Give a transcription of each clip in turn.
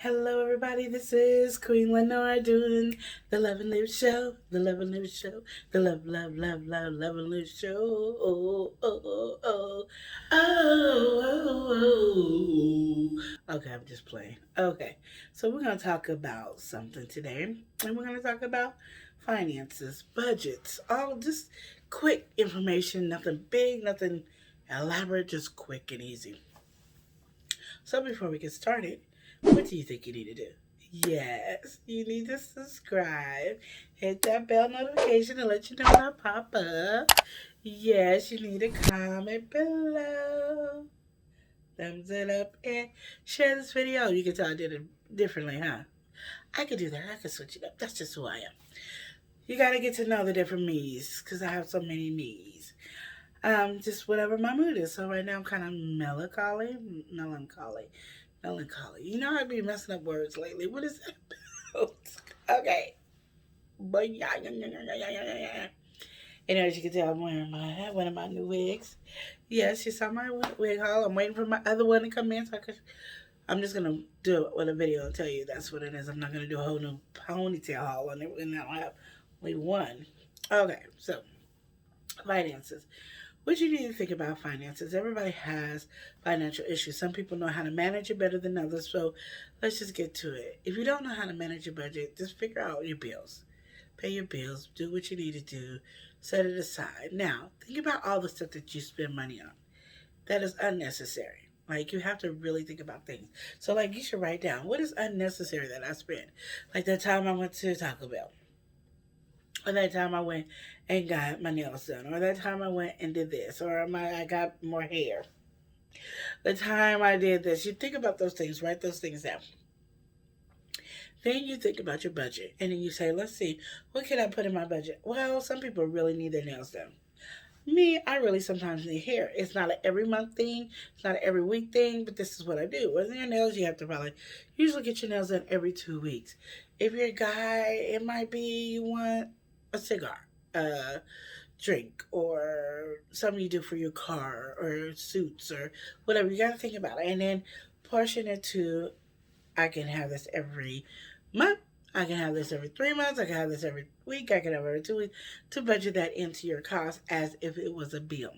Hello, everybody. This is Queen Lenore doing the Love and Live Show. The Love and Live Show. The Love and Live Show. Okay, I'm just playing. Okay, so we're going to talk about something today. And we're going to talk about finances, budgets, all just quick information, nothing big, nothing elaborate, just quick and easy. So before we get started, what do you think you need to do? Yes, you need to subscribe, hit that bell notification to let you know when I pop up. Yes, you need to comment below, thumbs it up, and share this video. You can tell I did it differently, huh? I could do that. I could switch it up. That's just who I am. You gotta get to know the different me's, because I have so many me's. Just whatever my mood is. So right now I'm kind of melancholy. You know I've been messing up words lately. What is that about? Okay. But yeah. And as you can tell, I'm wearing one of my new wigs. Yes, you saw my wig haul. I'm waiting for my other one to come in so I'm just gonna do it with a video and tell you that's what it is. I'm not gonna do a whole new ponytail haul on it, and I'll have only one. Okay, so finances. What you need to think about finances. Everybody has financial issues. Some people know how to manage it better than others. So let's just get to it. If you don't know how to manage your budget, just figure out your bills. Pay your bills. Do what you need to do. Set it aside. Now, think about all the stuff that you spend money on. That is unnecessary. Like, you have to really think about things. So, like, you should write down what is unnecessary that I spend. Like that time I went to Taco Bell. Or that time I went and got my nails done. Or that time I went and did this. Or I got more hair. The time I did this. You think about those things. Write those things down. Then you think about your budget. And then you say, let's see, what can I put in my budget? Well, some people really need their nails done. Me, I really sometimes need hair. It's not an every month thing. It's not an every week thing, but this is what I do. With your nails, you have to probably usually get your nails done every 2 weeks. If you're a guy, it might be you want a cigar, drink, or something you do for your car, or suits, or whatever. You got to think about it. And then portion it to, I can have this every month. I can have this every 3 months. I can have this every week. I can have every 2 weeks to budget that into your cost as if it was a bill.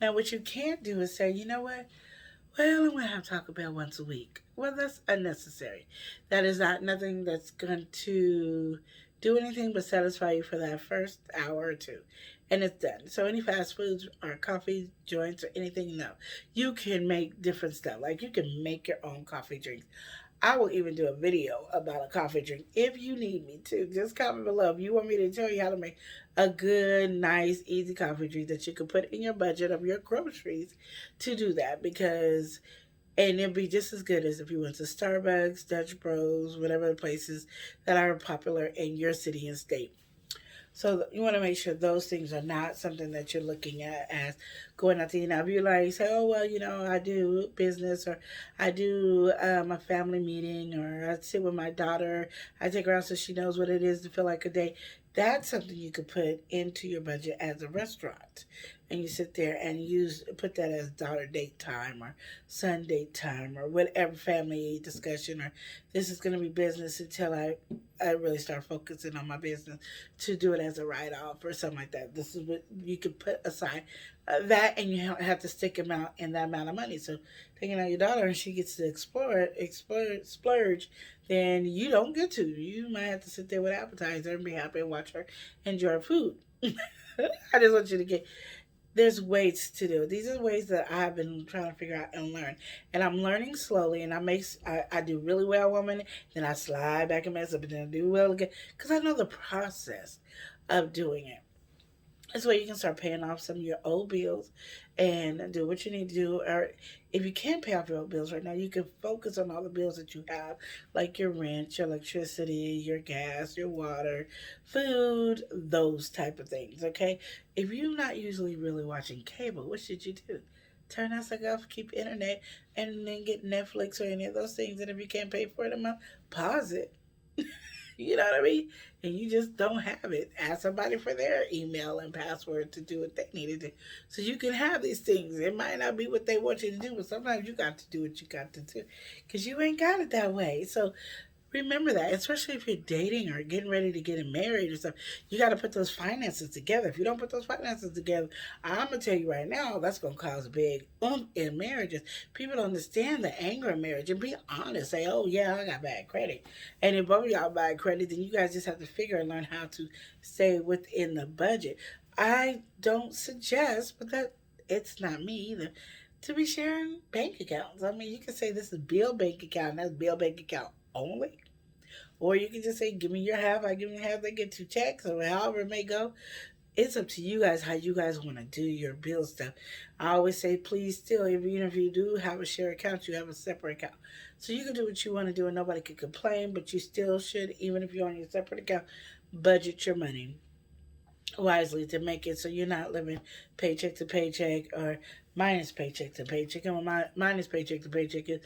Now, what you can't do is say, you know what? Well, I'm going to have Taco Bell once a week. Well, that's unnecessary. That is not nothing that's going to do anything but satisfy you for that first hour or two. And it's done. So any fast foods or coffee joints or anything, no. You can make different stuff. Like you can make your own coffee drinks. I will even do a video about a coffee drink if you need me to. Just comment below if you want me to tell you how to make a good, nice, easy coffee drink that you can put in your budget of your groceries to do that. Because and it'd be just as good as if you went to Starbucks, Dutch Bros, whatever the places that are popular in your city and state. So you want to make sure those things are not something that you're looking at as going out to eat. Now, if you like say, oh well, I do business or I do a family meeting or I sit with my daughter, I take her out so she knows what it is to feel like a day. That's something you could put into your budget as a restaurant, and you sit there and use put that as daughter date time or son date time or whatever family discussion or this is going to be business until I really start focusing on my business to do it as a write off or something like that. This is what you could put aside that, and you have to stick amount in that amount of money. So taking out your daughter and she gets to explore, splurge, then you don't get to. You might have to sit there with appetizer and be happy and watch her enjoy her food. I just want you to get there's ways to do it. These are ways that I've been trying to figure out and learn. And I'm learning slowly and I do really well one minute, then I slide back and mess up and then I do well again. Because I know the process of doing it. This way you can start paying off some of your old bills and do what you need to do. Or if you can't pay off your old bills right now, you can focus on all the bills that you have, like your rent, your electricity, your gas, your water, food, those type of things. Okay. If you're not usually really watching cable, what should you do? Turn that sucker off, keep internet, and then get Netflix or any of those things. And if you can't pay for it a month, pause it. You know what I mean? And you just don't have it. Ask somebody for their email and password to do what they need to do. So you can have these things. It might not be what they want you to do, but sometimes you got to do what you got to do. Because you ain't got it that way. So remember that, especially if you're dating or getting ready to get married or something. You got to put those finances together. If you don't put those finances together, I'm gonna tell you right now, that's gonna cause a big in marriages. People don't understand the anger in marriage and be honest. Say, "Oh yeah, I got bad credit," and if both of y'all bad credit, then you guys just have to figure and learn how to stay within the budget. I don't suggest, but that it's not me either, to be sharing bank accounts. I mean, you can say this is Bill bank account, and that's Bill bank account only. Or you can just say, give me your half, I give you half, they get 2 checks, or however it may go. It's up to you guys how you guys want to do your bill stuff. I always say, please still, even if you do have a share account, you have a separate account. So you can do what you want to do and nobody can complain, but you still should, even if you're on your separate account, budget your money wisely to make it so you're not living paycheck to paycheck or minus paycheck to paycheck. And minus paycheck to paycheck is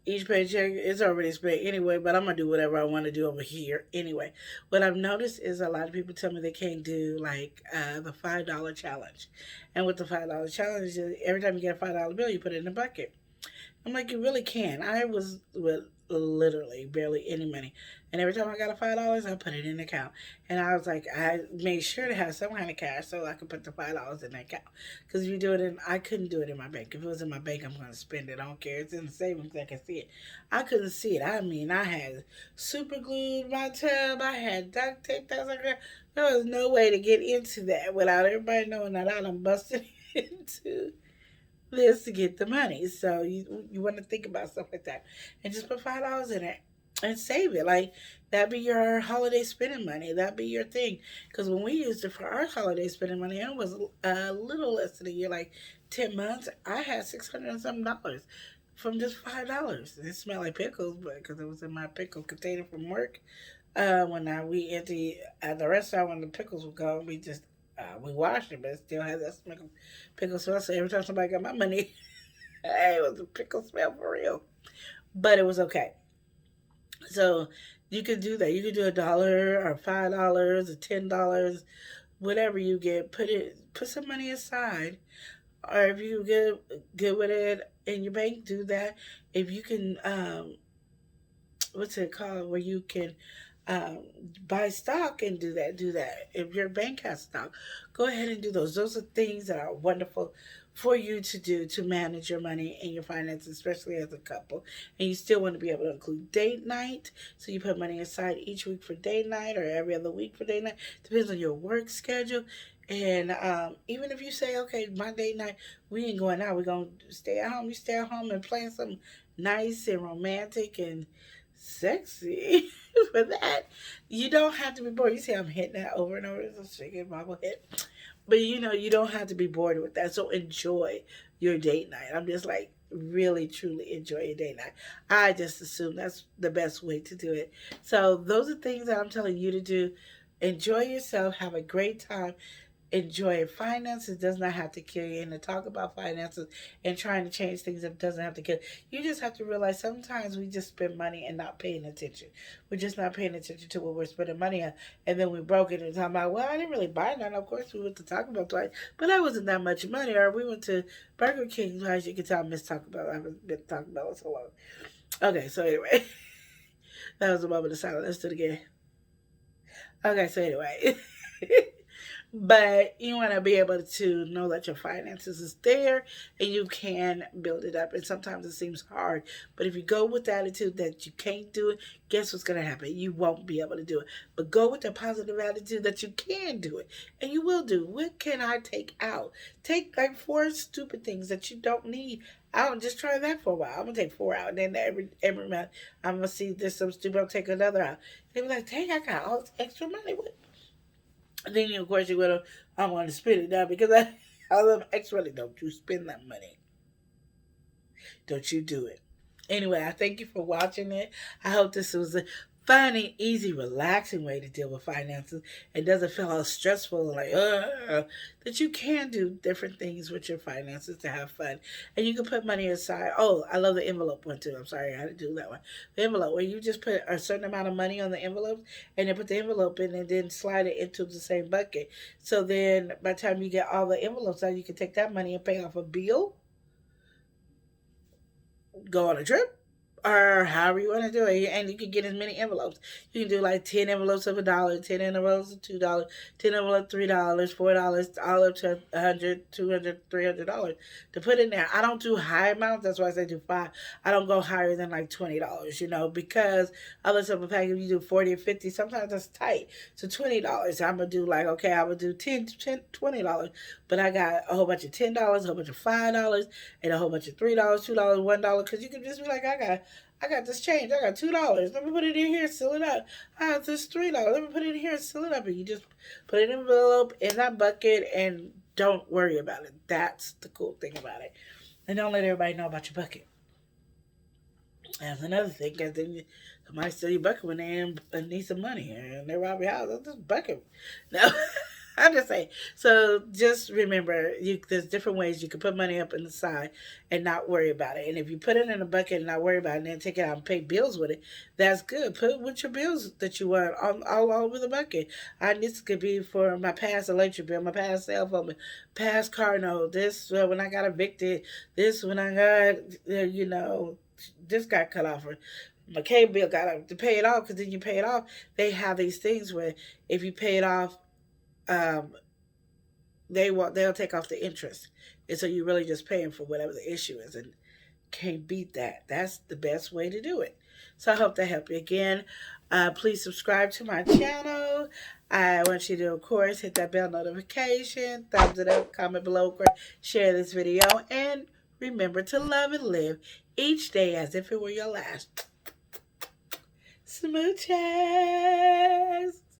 each paycheck is already spent anyway, but I'm gonna do whatever I want to do over here anyway. What I've noticed is a lot of people tell me they can't do like the $5 challenge, and with the $5 challenge, every time you get a $5 bill, you put it in a bucket. I'm like, you really can. I was with literally barely any money. And every time I got a $5, I put it in the account. And I was like, I made sure to have some kind of cash so I could put the $5 in the account. Because if you do it in, I couldn't do it in my bank. If it was in my bank, I'm going to spend it. I don't care. It's in the savings. I can see it. I couldn't see it. I mean, I had super glued my tub. I had duct tape. There was no way to get into that without everybody knowing that I done busted into this to get the money. So you want to think about stuff like that, and just put $5 in it and save it. Like that be your holiday spending money. That be your thing. Because when we used it for our holiday spending money, it was a little less than a year, like 10 months. I had $600 and some dollars from just $5. It smelled like pickles, but because it was in my pickle container from work. When we empty at the restaurant when the pickles were gone, we washed it, but it still had that pickle smell. So every time somebody got my money, hey, it was a pickle smell for real. But it was okay. So you could do that. You could do $1 or $5 or $10, whatever you get. Put some money aside, or if you get good with it in your bank, do that. If you can, what's it called, where you can um, buy stock and do that. If your bank has stock, go ahead and do those. Those are things that are wonderful for you to do to manage your money and your finances, especially as a couple. And you still want to be able to include date night. So you put money aside each week for date night or every other week for date night. Depends on your work schedule. And even if you say, okay, my date night, we ain't going out. We're going to stay at home. You stay at home and plan something nice and romantic and sexy for that. You don't have to be bored. You see, I'm hitting that over and over. It's a chicken bobble hit. But you don't have to be bored with that. So enjoy your date night. I'm just like, really, truly enjoy your date night. I just assume that's the best way to do it. So those are things that I'm telling you to do. Enjoy yourself. Have a great time. Enjoy it. Finances does not have to kill you. And to talk about finances and trying to change things, it doesn't have to kill you. Just have to realize sometimes we just spend money and not paying attention. We're just not paying attention to what we're spending money on. And then we broke it and talking about, well, I didn't really buy none. Of course, we went to Taco Bell twice, but that wasn't that much money. Or we went to Burger King. As you can tell, I miss Taco Bell. I haven't been to Taco Bell in so long. Okay, so anyway, that was a moment of silence. Let's do it again. Okay, so anyway. But you want to be able to know that your finances is there and you can build it up. And sometimes it seems hard. But if you go with the attitude that you can't do it, guess what's going to happen? You won't be able to do it. But go with the positive attitude that you can do it. And you will do. What can I take out? Take like 4 stupid things that you don't need out. Just try that for a while. I'm going to take 4 out. And then every month I'm going to see this some stupid. I'll take another out. They be like, dang, I got all this extra money. What? Then of course you're gonna I want to spend it now because I love extra money. Don't you spend that money. Don't you do it. Anyway, I thank you for watching it. I hope this was fun and easy, relaxing way to deal with finances. It doesn't feel all stressful and like, that you can do different things with your finances to have fun. And you can put money aside. Oh, I love the envelope one too. I'm sorry, I had to do that one. The envelope, where you just put a certain amount of money on the envelope and then put the envelope in and then slide it into the same bucket. So then by the time you get all the envelopes out, you can take that money and pay off a bill, go on a trip, or however you want to do it. And you can get as many envelopes. You can do like 10 envelopes of $1, 10 envelopes of $2, 10 envelopes of $3, $4, all up to 100, 200, $300 to put in there. I don't do high amounts. That's why I say do five. I don't go higher than like $20, because other stuff a package, you do 40 or 50, sometimes that's tight. So $20, I'm going to do like, okay, I would do $20, but I got a whole bunch of $10, a whole bunch of $5, and a whole bunch of $3, $2, $1, because you can just be like, I got this change. I got $2. Let me put it in here, seal it up. I have this $3. Let me put it in here, seal it up. And you just put it in an envelope in that bucket and don't worry about it. That's the cool thing about it. And don't let everybody know about your bucket. That's another thing, because then somebody steal your bucket when they need some money and they rob your house. That's this bucket. No. I'm just saying. So just remember, there's different ways you can put money up in the side and not worry about it. And if you put it in a bucket and not worry about it, and then take it out and pay bills with it, that's good. Put it with your bills that you want all over the bucket. This could be for my past electric bill, my past cell phone bill, past car note. This when I got evicted. This when I got this got cut off. Or my cable bill got to pay it off, because then you pay it off. They have these things where if you pay it off, um, they'll take off the interest, and so you're really just paying for whatever the issue is, and can't beat that. That's the best way to do it. So I hope that helped you. Again, please subscribe to my channel. I want you to, of course, hit that bell notification, thumbs it up, comment below, of course, share this video, and remember to love and live each day as if it were your last. Smooches.